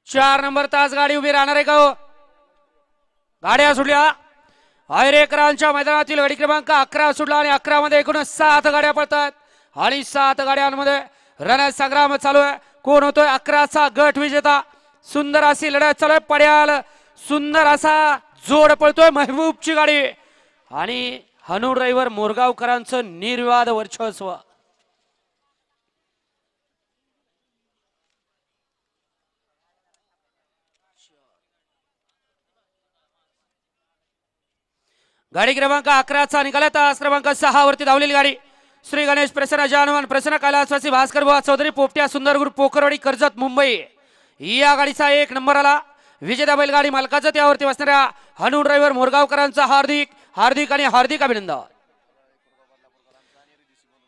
4 number तास गाडी उभी राहणार आहे का हो? गाड्या सुटल्या आयरेकरांच्या मैदानातील गाडी क्रमांक 11 सुटला आणि 11 मध्ये एकूण 7 गाड्या पळतात आणि 7 गाड्यांमध्ये रणसंग्राम चालू आहे. कोण होतोय 11चा गट विजेता? सुंदर अशी लढत चालू आहे. पड्याल सुंदर असा जोड पळतोय महबूबची गाडी आणि हनु ड्रायव्हर मोरगावकरांचं निर्विवाद वर्चस्व. गाडी क्रमांक 11चा निकाला तास क्रमांक 6 वरती धावलेली गाडी श्री गणेश प्रसन्न जानवन प्रसन्न कैलासवासी भास्कर बुवा चौधरी पोपट्या सुंदरगुर पोखरवाडी कर्जत मुंबई या गाडीचा 1 नंबर आला. विजेता बैलगाडी मालकाचं त्यावरती बसणाऱ्या हनु ड्रायव्हर मोरगावकरांचा हार्दिक हार्दिक आणि हार्दिक अभिनंदन.